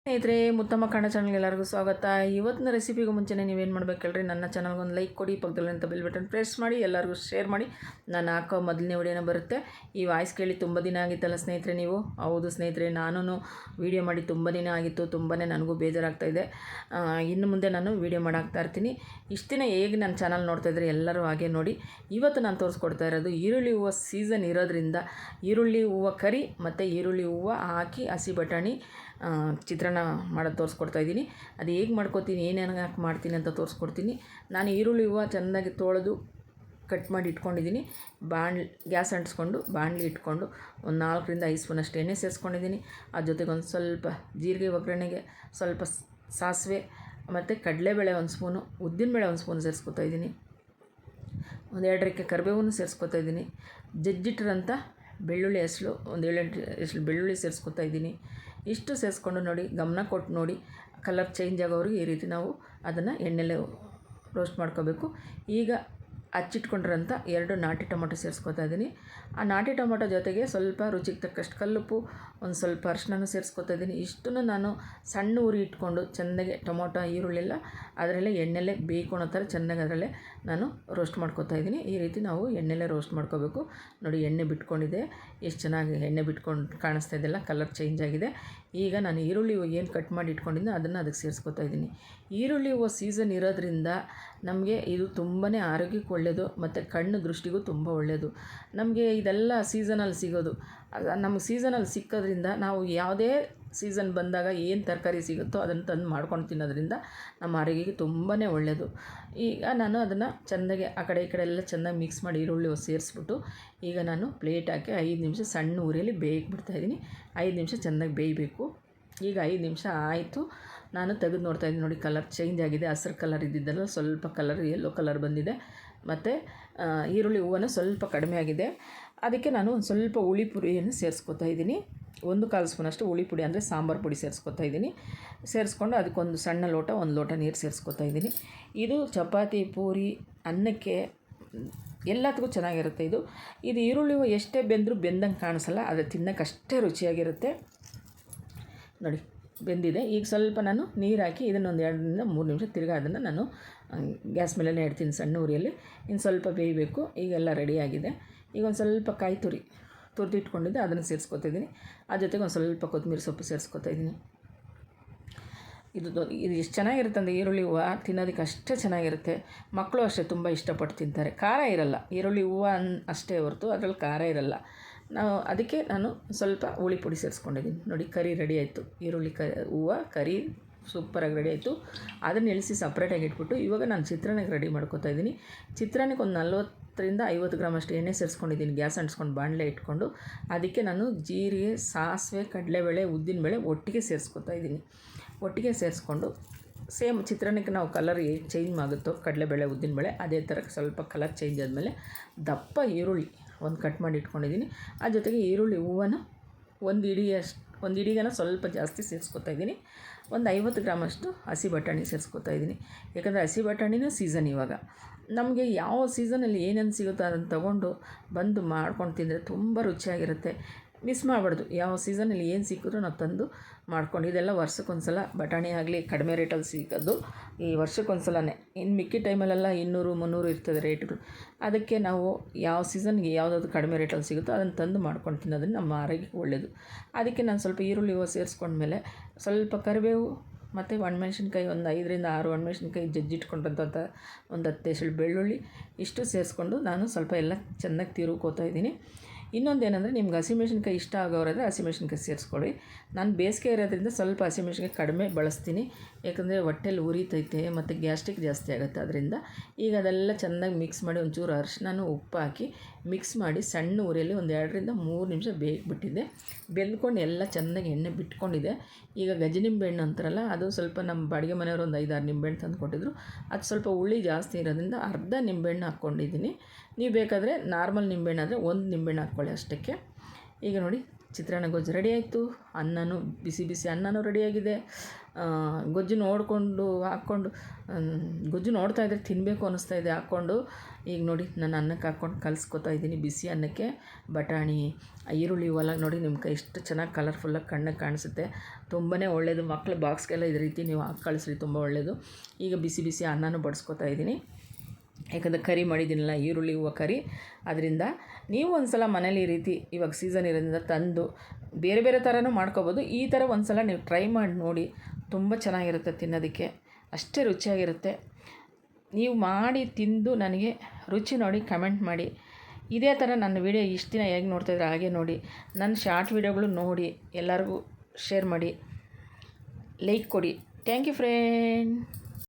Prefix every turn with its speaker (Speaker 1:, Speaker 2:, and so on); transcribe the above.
Speaker 1: ಸ್ನೇಹಿತರೆ, ಮುತ್ತಮ್ಮ ಕನ್ನಡ ಚಾನಲ್ಗೆ ಎಲ್ಲರಿಗೂ ಸ್ವಾಗತ. ಇವತ್ತಿನ ರೆಸಿಪಿಗೂ ಮುಂಚೆನೇ ನೀವೇನು ಮಾಡಬೇಕು ಹೇಳ್ರಿ, ನನ್ನ ಚಾನಲ್ಗೆ ಒಂದು ಲೈಕ್ ಕೊಡಿ, ಪಕ್ಕದಲ್ಲಿಂತ ಬೆಲ್ ಬಟನ್ ಪ್ರೆಸ್ ಮಾಡಿ, ಎಲ್ಲರಿಗೂ ಶೇರ್ ಮಾಡಿ. ನಾನು ಹಾಕೋ ಮೊದಲನೇ ವಿಡಿಯೋನ ಬರುತ್ತೆ. ಈ ವಾಯ್ಸ್ ಕೇಳಿ ತುಂಬ ದಿನ ಆಗಿತ್ತಲ್ಲ ಸ್ನೇಹಿತರೆ ನೀವು? ಹೌದು ಸ್ನೇಹಿತರೆ, ನಾನು ವೀಡಿಯೋ ಮಾಡಿ ತುಂಬ ದಿನ ಆಗಿತ್ತು. ತುಂಬಾ ನನಗೂ ಬೇಜಾರಾಗ್ತಾಯಿದೆ. ಇನ್ನು ಮುಂದೆ ನಾನು ವೀಡಿಯೋ ಮಾಡಾಕ್ತಾ ಇರ್ತೀನಿ. ಇಷ್ಟು ದಿನ ಹೇಗೆ ನನ್ನ ಚಾನಲ್ ನೋಡ್ತಾಯಿದ್ರೆ ಎಲ್ಲರೂ ಹಾಗೆ ನೋಡಿ. ಇವತ್ತು ನಾನು ತೋರಿಸ್ಕೊಡ್ತಾ ಇರೋದು ಈರುಳ್ಳಿ ಹೂವು ಸೀಸನ್ ಇರೋದ್ರಿಂದ ಈರುಳ್ಳಿ ಹೂವು ಕರಿ ಮತ್ತು ಈರುಳ್ಳಿ ಹೂವು ಹಾಕಿ ಹಸಿ ಬಟಾಣಿ ಚಿತ್ರಾನ್ನ ಮಾಡೋದು ತೋರಿಸ್ಕೊಡ್ತಾ ಇದ್ದೀನಿ. ಅದು ಹೇಗೆ ಮಾಡ್ಕೊತೀನಿ, ಏನೇನು ಹಾಕಿ ಮಾಡ್ತೀನಿ ಅಂತ ತೋರಿಸ್ಕೊಡ್ತೀನಿ. ನಾನು ಈರುಳ್ಳಿ ಹೂವು ಚೆನ್ನಾಗಿ ತೊಳೆದು ಕಟ್ ಮಾಡಿ ಇಟ್ಕೊಂಡಿದ್ದೀನಿ. ಗ್ಯಾಸ್ ಅಂಟಿಸ್ಕೊಂಡು ಬಾಣಲಿ ಇಟ್ಕೊಂಡು ಒಂದು 4ರಿಂದ 5 ಸ್ಪೂನಷ್ಟು ಎಣ್ಣೆ ಸೇರಿಸ್ಕೊಂಡಿದ್ದೀನಿ. ಅದ್ರ ಜೊತೆಗೆ ಒಂದು ಸ್ವಲ್ಪ ಜೀರಿಗೆ ಒಗ್ಗರಣೆಗೆ ಸ್ವಲ್ಪ ಸಾಸಿವೆ ಮತ್ತು ಕಡಲೆಬೇಳೆ 1 ಸ್ಪೂನು, ಉದ್ದಿನಬೇಳೆ 1 ಸ್ಪೂನ್ ಸೇರಿಸ್ಕೊತಾ ಇದ್ದೀನಿ. ಒಂದು 2 ರೆಕ್ಕೆ ಕರಿಬೇವನ್ನು ಸೇರಿಸ್ಕೊತಾ ಇದ್ದೀನಿ. ಜಜ್ಜಿಟ್ಟಿರೋಂಥ ಬೆಳ್ಳುಳ್ಳಿ ಹೆಸಳು ಒಂದು 7-8 ಹೆಸಳು ಬೆಳ್ಳುಳ್ಳಿ ಸೇರಿಸ್ಕೊತಾ ಇದ್ದೀನಿ. ಇಷ್ಟು ಸೇರಿಸ್ಕೊಂಡು ನೋಡಿ, ಗಮನ ಕೊಟ್ಟು ನೋಡಿ, ಕಲರ್ ಚೇಂಜ್ ಆಗೋವ್ರಿಗೆ ಈ ರೀತಿ ನಾವು ಅದನ್ನು ಎಣ್ಣೆಲೆ ರೋಸ್ಟ್ ಮಾಡ್ಕೋಬೇಕು. ಈಗ ಹಚ್ಚಿಟ್ಕೊಂಡಿರೋಂಥ 2 ನಾಟಿ ಟೊಮೊಟೊ ಸೇರಿಸ್ಕೊತಾ ಇದ್ದೀನಿ. ಆ ನಾಟಿ ಟೊಮೊಟೊ ಜೊತೆಗೆ ಸ್ವಲ್ಪ ರುಚಿಗೆ ತಕ್ಕಷ್ಟು ಕಲ್ಲುಪ್ಪು, ಒಂದು ಸ್ವಲ್ಪ ಅರಿಶಿನ ಸೇರಿಸ್ಕೊತಾ ಇದ್ದೀನಿ. ಇಷ್ಟನ್ನು ನಾನು ಸಣ್ಣ ಉರಿ ಇಟ್ಕೊಂಡು ಚೆನ್ನಾಗಿ ಟೊಮೊಟೊ ಈರುಳ್ಳೆಲ್ಲ ಅದರಲ್ಲೇ ಎಣ್ಣೆಲೆ ಬೇಯ್ಕೊಳೋ ಥರ ಚೆನ್ನಾಗಿ ಅದರಲ್ಲೇ ನಾನು ರೋಸ್ಟ್ ಮಾಡ್ಕೊತಾ ಇದ್ದೀನಿ. ಈ ರೀತಿ ನಾವು ಎಣ್ಣೆಲೆ ರೋಸ್ಟ್ ಮಾಡ್ಕೋಬೇಕು. ನೋಡಿ, ಎಣ್ಣೆ ಬಿಟ್ಕೊಂಡಿದೆ, ಎಷ್ಟು ಚೆನ್ನಾಗಿ ಎಣ್ಣೆ ಬಿಟ್ಕೊಂಡು ಕಾಣಿಸ್ತಾ ಇದೆಯಲ್ಲ, ಕಲರ್ ಚೇಂಜ್ ಆಗಿದೆ. ಈಗ ನಾನು ಈರುಳ್ಳಿ ಏನು ಕಟ್ ಮಾಡಿ ಇಟ್ಕೊಂಡಿದ್ದೆ ಅದನ್ನು ಅದಕ್ಕೆ ಸೇರಿಸ್ಕೊತಾ ಇದ್ದೀನಿ. ಈರುಳ್ಳಿ ಹೂವು ಸೀಸನ್ ಇರೋದ್ರಿಂದ ನಮಗೆ ಇದು ತುಂಬಾ ಆರೋಗ್ಯಕ್ಕೆ ಒಳ್ಳೆಯದು ಮತ್ತು ಕಣ್ಣು ದೃಷ್ಟಿಗೂ ತುಂಬ ಒಳ್ಳೆಯದು. ನಮಗೆ ಇದೆಲ್ಲ ಸೀಸನಲ್ಲಿ ಸಿಗೋದು. ನಮಗೆ ಸೀಸನಲ್ಲಿ ಸಿಕ್ಕೋದ್ರಿಂದ ನಾವು ಯಾವುದೇ ಸೀಸನ್ ಬಂದಾಗ ಏನು ತರಕಾರಿ ಸಿಗುತ್ತೋ ಅದನ್ನು ತಂದು ಮಾಡ್ಕೊಂಡು ತಿನ್ನೋದ್ರಿಂದ ನಮ್ಮ ಆರೋಗ್ಯಕ್ಕೆ ತುಂಬಾ ಒಳ್ಳೆಯದು. ಈಗ ನಾನು ಅದನ್ನು ಚೆಂದಾಗಿ ಆ ಕಡೆ ಈ ಕಡೆ ಎಲ್ಲ ಚೆನ್ನಾಗಿ ಮಿಕ್ಸ್ ಮಾಡಿ ಈರುಳ್ಳಿ ಸೇರಿಸ್ಬಿಟ್ಟು ಈಗ ನಾನು ಪ್ಲೇಟ್ ಹಾಕಿ 5 ನಿಮಿಷ ಸಣ್ಣ ಉರಿಯಲ್ಲಿ ಬೇಯಕ್ಕೆ ಬಿಡ್ತಾಯಿದ್ದೀನಿ. 5 ನಿಮಿಷ ಚೆನ್ನಾಗಿ ಬೇಯಬೇಕು. ಈಗ 5 ನಿಮಿಷ ಆಯಿತು. ನಾನು ತೆಗೆದು ನೋಡ್ತಾಯಿದ್ದೀನಿ. ನೋಡಿ, ಕಲರ್ ಚೇಂಜ್ ಆಗಿದೆ. ಹಸಿರು ಕಲರ್ ಇದ್ದಿದ್ದಲ್ಲ ಸ್ವಲ್ಪ ಕಲರ್ ಯೆಲ್ಲೋ ಕಲರ್ ಬಂದಿದೆ. ಮತ್ತು ಈರುಳ್ಳಿ ಹೂವನ್ನು ಸ್ವಲ್ಪ ಕಡಿಮೆ ಆಗಿದೆ. ಅದಕ್ಕೆ ನಾನು ಒಂದು ಸ್ವಲ್ಪ ಹುಳಿ ಪುಡಿಯನ್ನು ಸೇರಿಸ್ಕೊತಾ ಇದ್ದೀನಿ. 1/4 ಸ್ಪೂನಷ್ಟು ಹುಳಿ ಪುಡಿ ಅಂದರೆ ಸಾಂಬಾರು ಪುಡಿ ಸೇರಿಸ್ಕೊತಾ ಇದ್ದೀನಿ. ಸೇರಿಸ್ಕೊಂಡು ಅದಕ್ಕೊಂದು ಸಣ್ಣ ಲೋಟ 1 ಲೋಟ ನೀರು ಸೇರಿಸ್ಕೊತಾ ಇದ್ದೀನಿ. ಇದು ಚಪಾತಿ, ಪೂರಿ, ಅನ್ನಕ್ಕೆ ಎಲ್ಲದಕ್ಕೂ ಚೆನ್ನಾಗಿರುತ್ತೆ. ಇದು ಈರುಳ್ಳಿ ಎಷ್ಟೇ ಬೆಂದರೂ ಬೆಂದಂಗೆ ಕಾಣಿಸಲ್ಲ, ಅದು ತಿನ್ನೋಕೆ ಅಷ್ಟೇ ರುಚಿಯಾಗಿರುತ್ತೆ. ನೋಡಿ, ಬೆಂದಿದೆ. ಈಗ ಸ್ವಲ್ಪ ನಾನು ನೀರು ಹಾಕಿ ಇದನ್ನೊಂದು 2ರಿಂದ 3 ನಿಮಿಷ ತಿರ್ಗಿ ಅದನ್ನು ನಾನು ಗ್ಯಾಸ್ ಮೇಲೇ ಇಡ್ತೀನಿ ಸಣ್ಣ ಉರಿಯಲ್ಲಿ. ಇನ್ನು ಸ್ವಲ್ಪ ಬೇಯಬೇಕು. ಈಗೆಲ್ಲ ರೆಡಿಯಾಗಿದೆ. ಈಗ ಒಂದು ಸ್ವಲ್ಪ ಕಾಯಿ ತುರಿದಿಟ್ಕೊಂಡಿದ್ದೆ ಅದನ್ನು ಸೇರಿಸ್ಕೊತಿದ್ದೀನಿ. ಅದ್ರ ಜೊತೆಗೆ ಒಂದು ಸ್ವಲ್ಪ ಕೊತ್ತಂಬರಿ ಸೊಪ್ಪು ಸೇರಿಸ್ಕೊತಾ ಇದ್ದೀನಿ. ಇದು ಎಷ್ಟು ಚೆನ್ನಾಗಿರುತ್ತೆ ಅಂದರೆ ಈರುಳ್ಳಿ ಹೂವು ತಿನ್ನೋದಕ್ಕೆ ಅಷ್ಟೇ ಚೆನ್ನಾಗಿರುತ್ತೆ. ಮಕ್ಕಳು ಅಷ್ಟೇ ತುಂಬ ಇಷ್ಟಪಟ್ಟು ತಿಂತಾರೆ. ಖಾರ ಇರಲ್ಲ, ಈರುಳ್ಳಿ ಹೂವು ಅಷ್ಟೇ ಹೊರತು ಅದರಲ್ಲಿ ಖಾರ ಇರಲ್ಲ. ಅದಕ್ಕೆ ನಾನು ಸ್ವಲ್ಪ ಹುಳಿ ಪುಡಿ ಸೇರಿಸ್ಕೊಂಡಿದ್ದೀನಿ. ನೋಡಿ, ಕರಿ ರೆಡಿ ಆಯಿತು. ಈರುಳ್ಳಿ ಹೂವು ಕರಿ ಸೂಪರಾಗಿ ರೆಡಿ ಆಯಿತು. ಅದನ್ನು ಇಳಿಸಿ ಸಪ್ರೇಟಾಗಿ ಇಟ್ಬಿಟ್ಟು ಇವಾಗ ನಾನು ಚಿತ್ರಾನ್ನಕ್ಕೆ ರೆಡಿ ಮಾಡ್ಕೊತಾ ಇದ್ದೀನಿ. ಚಿತ್ರಾನ್ನಕ್ಕೆ ಒಂದು 40ರಿಂದ 50 ಗ್ರಾಮ್ ಅಷ್ಟು ಎಣ್ಣೆ ಸೇರಿಸ್ಕೊಂಡಿದ್ದೀನಿ. ಗ್ಯಾಸ್ ಅಂಟಿಸ್ಕೊಂಡು ಬಾಣಲೆ ಇಟ್ಕೊಂಡು ಅದಕ್ಕೆ ನಾನು ಜೀರಿಗೆ, ಸಾಸಿವೆ, ಕಡಲೆಬೇಳೆ, ಉದ್ದಿನಬೇಳೆ ಒಟ್ಟಿಗೆ ಸೇರಿಸ್ಕೊತಾ ಇದ್ದೀನಿ. ಒಟ್ಟಿಗೆ ಸೇರಿಸ್ಕೊಂಡು ಸೇಮ್ ಚಿತ್ರಾನ್ನಕ್ಕೆ ನಾವು ಕಲರ್ ಚೇಂಜ್ ಆಗುತ್ತೋ ಕಡಲೆಬೇಳೆ, ಉದ್ದಿನಬೇಳೆ, ಅದೇ ಥರ ಸ್ವಲ್ಪ ಕಲರ್ ಚೇಂಜ್ ಆದಮೇಲೆ ದಪ್ಪ ಈರುಳ್ಳಿ ಒಂದು ಕಟ್ ಮಾಡಿ ಇಟ್ಕೊಂಡಿದ್ದೀನಿ. ಅದ್ರ ಜೊತೆಗೆ ಈರುಳ್ಳಿ ಹೂವನ್ನು ಒಂದು ಇಡಿಗೆನ ಸ್ವಲ್ಪ ಜಾಸ್ತಿ ಸೇರಿಸ್ಕೊತಾ ಇದ್ದೀನಿ. ಒಂದು 50 ಗ್ರಾಮಷ್ಟು ಹಸಿ ಬಟಾಣಿ ಸೇರಿಸ್ಕೊತಾ ಇದ್ದೀನಿ. ಯಾಕಂದರೆ ಹಸಿ ಬಟಾಣಿನೂ ಸೀಸನ್ ಇವಾಗ. ನಮಗೆ ಯಾವ ಸೀಸನಲ್ಲಿ ಏನೇನು ಸಿಗುತ್ತೋ ಅದನ್ನು ತೊಗೊಂಡು ಬಂದು ಮಾಡ್ಕೊಂಡು ತಿಂದರೆ ತುಂಬ ರುಚಿಯಾಗಿರುತ್ತೆ. ಮಿಸ್ ಮಾಡಬಾರ್ದು. ಯಾವ ಸೀಸನಲ್ಲಿ ಏನು ಸಿಕ್ಕಿದ್ರೂ ನಾವು ತಂದು ಮಾಡ್ಕೊಂಡು, ಇದೆಲ್ಲ ವರ್ಷಕ್ಕೊಂದು ಸಲ ಬಟಾಣಿ ಆಗಲಿ ಕಡಿಮೆ ರೇಟಲ್ಲಿ ಸಿಗೋದು ಈ ವರ್ಷಕ್ಕೊಂದು ಸಲನೇ. ಇನ್ನು ಮಿಕ್ಕಿ ಟೈಮಲ್ಲೆಲ್ಲ 200-300 ಇರ್ತದೆ ರೇಟ್ಗಳು. ಅದಕ್ಕೆ ನಾವು ಯಾವ ಸೀಸನ್ಗೆ ಯಾವುದಾದ್ರು ಕಡಿಮೆ ರೇಟಲ್ಲಿ ಸಿಗುತ್ತೋ ಅದನ್ನು ತಂದು ಮಾಡ್ಕೊಂಡು ತಿನ್ನೋದ್ರಿಂದ ನಮ್ಮ ಆರೋಗ್ಯಕ್ಕೆ ಒಳ್ಳೆಯದು. ಅದಕ್ಕೆ ನಾನು ಸ್ವಲ್ಪ ಈರುಳ್ಳಿ ಹೂವು ಸೇರಿಸ್ಕೊಂಡ್ಮೇಲೆ ಸ್ವಲ್ಪ ಕರಿಬೇವು ಮತ್ತು ಒಣಮೆಣ್ಸಿನ್ಕಾಯಿ ಒಂದು 5ರಿಂದ 6 ಒಣಮೆಣ್ಸಿನ್ಕಾಯಿ ಜಜ್ಜಿಟ್ಕೊಂಡಂಥ ಒಂದು 10 ಹೆಸಳು ಬೆಳ್ಳುಳ್ಳಿ ಇಷ್ಟು ಸೇರಿಸ್ಕೊಂಡು ನಾನು ಸ್ವಲ್ಪ ಎಲ್ಲ ಚೆನ್ನಾಗಿ ತಿರುಗ್ಕೋತಾ ಇದ್ದೀನಿ. ಇನ್ನೊಂದೇನೆಂದರೆ, ನಿಮ್ಗೆ ಹಸಿಮೆಣ್ಸಿನ್ಕಾಯಿ ಇಷ್ಟ ಆಗೋರಾದರೆ ಹಸಿಮೆಣ್ಸಿನ್ಕಾಯಿ ಸೇರಿಸ್ಕೊಳ್ಳಿ. ನಾನು ಬೇಸಿಗೆ ಇರೋದ್ರಿಂದ ಸ್ವಲ್ಪ ಹಸಿಮೆಣ್ಸಿನ್ಕಾಯಿ ಕಡಿಮೆ ಬಳಸ್ತೀನಿ. ಯಾಕಂದರೆ ಹೊಟ್ಟೆಲಿ ಉರಿತೈತೆ ಮತ್ತು ಗ್ಯಾಸ್ಟ್ರಿಕ್ ಜಾಸ್ತಿ ಆಗುತ್ತೆ ಅದರಿಂದ. ಈಗ ಅದೆಲ್ಲ ಚೆನ್ನಾಗಿ ಮಿಕ್ಸ್ ಮಾಡಿ ಒಂಚೂರು ಅರಿಶಿನ, ಉಪ್ಪು ಹಾಕಿ ಮಿಕ್ಸ್ ಮಾಡಿ ಸಣ್ಣ ಉರಿಯಲ್ಲಿ ಒಂದು 2ರಿಂದ 3 ನಿಮಿಷ ಬೇಯಿಬಿಟ್ಟಿದ್ದೆ. ಬೆಂದ್ಕೊಂಡು ಎಲ್ಲ ಚೆನ್ನಾಗಿ ಎಣ್ಣೆ ಬಿಟ್ಕೊಂಡಿದೆ. ಈಗ ನಿಂಬೆಹಣ್ಣು ಅಂತಾರಲ್ಲ, ಅದು ಸ್ವಲ್ಪ ನಮ್ಮ ಬಾಡಿಗೆ ಮನೆಯವರು ಒಂದು 5-6 ನಿಂಬೆಹಣ್ಣು ತಂದು ಕೊಟ್ಟಿದ್ರು. ಅದು ಸ್ವಲ್ಪ ಹುಳಿ ಜಾಸ್ತಿ ಇರೋದ್ರಿಂದ ಅರ್ಧ ನಿಂಬೆಹಣ್ಣು ಹಾಕ್ಕೊಂಡಿದ್ದೀನಿ. ನೀವು ಬೇಕಾದರೆ ನಾರ್ಮಲ್ ನಿಂಬೆಹಣ್ಣು ಆದರೆ 1 ನಿಂಬೆಹಣ್ಣು ಹಾಕ್ಕೊಳ್ಳಿ ಅಷ್ಟಕ್ಕೆ. ಈಗ ನೋಡಿ, ಚಿತ್ರಾನ್ನ ಗೊಜ್ಜು ರೆಡಿ ಆಯಿತು. ಅನ್ನನೂ ಬಿಸಿ ಬಿಸಿ ಅನ್ನನೂ ರೆಡಿಯಾಗಿದೆ. ಗೊಜ್ಜು ನೋಡಿಕೊಂಡು ಹಾಕ್ಕೊಂಡು ಗೊಜ್ಜು ನೋಡ್ತಾಯಿದ್ರೆ ತಿನ್ನಬೇಕು ಅನ್ನಿಸ್ತಾಯಿದೆ ಹಾಕ್ಕೊಂಡು. ಈಗ ನೋಡಿ ನಾನು ಅನ್ನಕ್ಕೆ ಹಾಕ್ಕೊಂಡು ಕಲಿಸ್ಕೊತಾ ಇದ್ದೀನಿ. ಬಿಸಿ ಅನ್ನಕ್ಕೆ ಬಟಾಣಿ, ಈರುಳ್ಳಿ ಇವೆಲ್ಲ ನೋಡಿ ನಿಮ್ಗೆ ಎಷ್ಟು ಚೆನ್ನಾಗಿ ಕಲರ್ಫುಲ್ಲಾಗಿ ಕಣ್ಣಿಗೆ ಕಾಣಿಸುತ್ತೆ. ತುಂಬಾ ಒಳ್ಳೆಯದು. ಮಕ್ಳು ಬಾಕ್ಸ್ಗೆಲ್ಲ ಇದೇ ರೀತಿ ನೀವು ಹಾಕಿ ಕಳಿಸ್ರಿ, ತುಂಬ ಒಳ್ಳೆಯದು. ಈಗ ಬಿಸಿ ಬಿಸಿ ಅನ್ನನೂ ಬಡಿಸ್ಕೊತಾ ಇದ್ದೀನಿ. ಯಾಕಂದರೆ ಕರಿ ಮಾಡಿದ್ದೀನಲ್ಲ, ಈರುಳ್ಳಿ ಹೂವು ಕರಿ. ಅದರಿಂದ ನೀವು ಒಂದು ಸಲ ಮನೇಲಿ ಈ ರೀತಿ ಇವಾಗ ಸೀಸನ್ ಇರೋದ್ರಿಂದ ತಂದು ಬೇರೆ ಬೇರೆ ಥರನೂ ಮಾಡ್ಕೊಬೋದು. ಈ ಥರ ಒಂದು ಸಲ ನೀವು ಟ್ರೈ ಮಾಡಿ ನೋಡಿ, ತುಂಬ ಚೆನ್ನಾಗಿರುತ್ತೆ ತಿನ್ನೋದಕ್ಕೆ, ಅಷ್ಟೇ ರುಚಿಯಾಗಿರುತ್ತೆ. ನೀವು ಮಾಡಿ ತಿಂದು ನನಗೆ ರುಚಿ ನೋಡಿ ಕಮೆಂಟ್ ಮಾಡಿ. ಇದೇ ಥರ ನನ್ನ ವೀಡಿಯೋ ಇಷ್ಟು ದಿನ ಹೇಗೆ ನೋಡ್ತಾಯಿದ್ರೆ ಹಾಗೆ ನೋಡಿ. ನನ್ನ ಶಾರ್ಟ್ ವೀಡಿಯೋಗಳು ನೋಡಿ ಎಲ್ಲರಿಗೂ ಶೇರ್ ಮಾಡಿ, ಲೈಕ್ ಕೊಡಿ. Thank you friend.